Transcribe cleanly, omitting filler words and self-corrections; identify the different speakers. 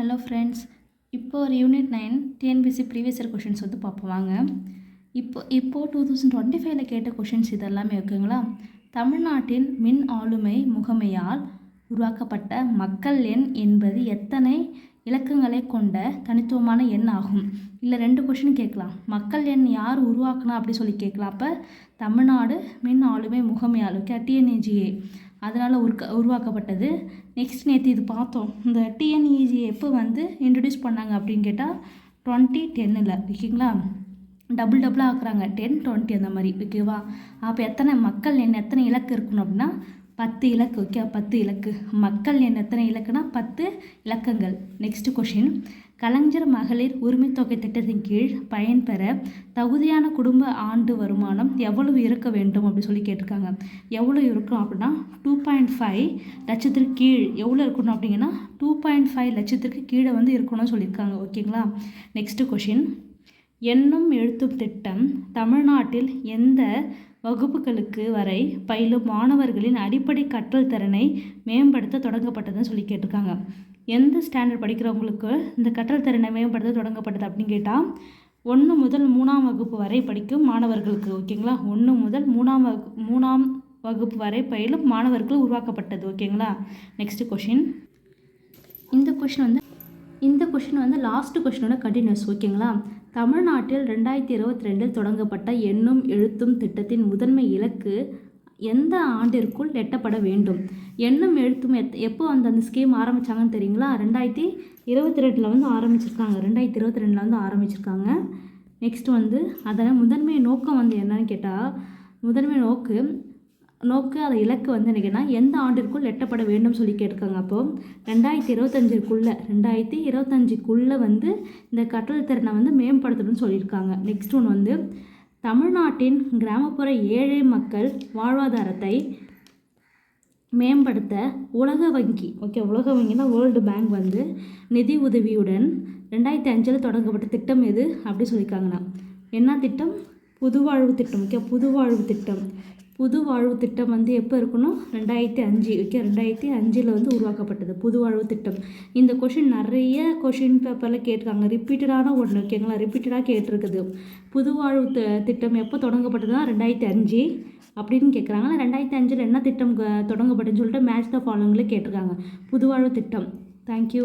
Speaker 1: Hello friends, இப்போ ஒரு unit 9 TNPSC previous year questions வந்து பார்ப்போம் வாங்க. இப்போ 2025 கேட்ட கொஷின்ஸ் இதெல்லாமே இருக்குங்களா. தமிழ்நாட்டின் மின் ஆளுமை முகமையால் உருவாக்கப்பட்ட மக்கள் எண் என்பது எத்தனை இலக்கங்களை கொண்ட தனித்துவமான எண் ஆகும்? இல்லை 2 கொஷின் கேட்கலாம். மக்கள் எண் யார் உருவாக்குனா அப்படி சொல்லி கேட்கலாம். அப்போ தமிழ்நாடு மின் ஆளுமை முகமையால் டிஎன்ஏஜிஏ அதனால் உருவாக்கப்பட்டது. நெக்ஸ்ட் நேற்று இது பார்த்தோம். இந்த டிஎன்இஜி எப்போ வந்து இன்ட்ரடியூஸ் பண்ணாங்க அப்படின்னு கேட்டால் 2010 ஓகேங்களா. டபுளாக ஆக்குறாங்க 10, 20 அந்த மாதிரி ஓகேவா. அப்போ எத்தனை மக்கள் எண் எத்தனை இலக்கு இருக்கணும் அப்படின்னா 10 இலக்கு. ஓகே, 10 இலக்கு. மக்கள் எண் எத்தனை இலக்குனா 10 இலக்கங்கள். நெக்ஸ்ட் கொஷின், கலைஞர் மகளிர் உரிமைத்தொகை திட்டத்தின் கீழ் பயன்பெற தகுதியான குடும்ப ஆண்டு வருமானம் எவ்வளவு இருக்க வேண்டும் அப்படி சொல்லி கேட்டிருக்காங்க. எவ்வளோ இருக்கணும் அப்படின்னா 2.5 லட்சத்திற்கு கீழ் எவ்வளோ இருக்கணும் அப்படிங்கன்னா 2.5 லட்சத்திற்கு கீழே வந்து இருக்கணும்னு சொல்லியிருக்காங்க. ஓகேங்களா. நெக்ஸ்ட் கொஷின், எண்ணும் எழுத்தும் திட்டம் தமிழ்நாட்டில் எந்த வகுப்புகளுக்கு வரை பயிலும் மாணவர்களின் அடிப்படை கற்றல் திறனை மேம்படுத்த தொடங்கப்பட்டதுன்னு சொல்லி கேட்டிருக்காங்க. எந்த ஸ்டாண்டர்ட் படிக்கிறவங்களுக்கு இந்த கற்றல் திறனை மேம்படுத்த தொடங்கப்பட்டது அப்படின்னு கேட்டால் 1 முதல் 3ஆம் வகுப்பு வரை படிக்கும் மாணவர்களுக்கு. ஓகேங்களா. 1 முதல் 3ஆம் வகுப்பு வரை பயிலும் மாணவர்கள் உருவாக்கப்பட்டது. ஓகேங்களா. நெக்ஸ்ட் கொஷின், இந்த கொஷின் வந்து லாஸ்ட் கொஷினோட கண்டினியூஸ். ஓகேங்களா. தமிழ்நாட்டில் 2022 தொடங்கப்பட்ட எண்ணும் எழுத்தும் திட்டத்தின் முதன்மை இலக்கு எந்த ஆண்டிற்குள் எட்டப்பட வேண்டும்? எண்ணும் எழுத்தும் எப்போ அந்த ஸ்கீம் ஆரம்பித்தாங்கன்னு தெரியுங்களா. 2022 வந்து ஆரம்பிச்சிருக்காங்க. 2022 வந்து ஆரம்பிச்சிருக்காங்க. நெக்ஸ்ட் வந்து அதனை முதன்மை நோக்கம் வந்து என்னன்னு கேட்டால் முதன்மை நோக்கு அதை இலக்கு வந்து என்னன்னா எந்த ஆண்டிற்குள் எட்டப்பட வேண்டும் சொல்லி கேட்டிருக்காங்க. அப்போது 2025 வந்து இந்த கற்றல் திறனை வந்து மேம்படுத்தணும்னு சொல்லியிருக்காங்க. நெக்ஸ்ட் ஒன்று வந்து தமிழ்நாட்டின் கிராமப்புற ஏழை மக்கள் வாழ்வாதாரத்தை மேம்படுத்த உலக வங்கினா வேர்ல்டு பேங்க் வந்து நிதி உதவியுடன் 2005 தொடங்கப்பட்ட திட்டம் எது அப்படி சொல்லியிருக்காங்கண்ணா. என்ன திட்டம்? புதுவாழ்வு திட்டம். புதுவாழ்வு திட்டம் வந்து எப்போ இருக்கணும்? 2005. 2005 வந்து உருவாக்கப்பட்டது புதுவாழ்வு திட்டம். இந்த கொஷின் நிறைய கொஷின் பேப்பரில் கேட்டிருக்காங்க. ரிப்பீட்டடான ஒன்று. ஓகேங்களா. ரிப்பீட்டடாக கேட்டிருக்குது. புதுவாழ்வு திட்டம் எப்போ தொடங்கப்பட்டதுன்னா 2005 அப்படின்னு கேட்குறாங்க. 2005 என்ன திட்டம் தொடங்கப்பட்டதுன்னு சொல்லிட்டு மேட்ச் த ஃபாலோவிங்கில் கேட்டிருக்காங்க. புதுவாழ்வு திட்டம். தேங்க்யூ.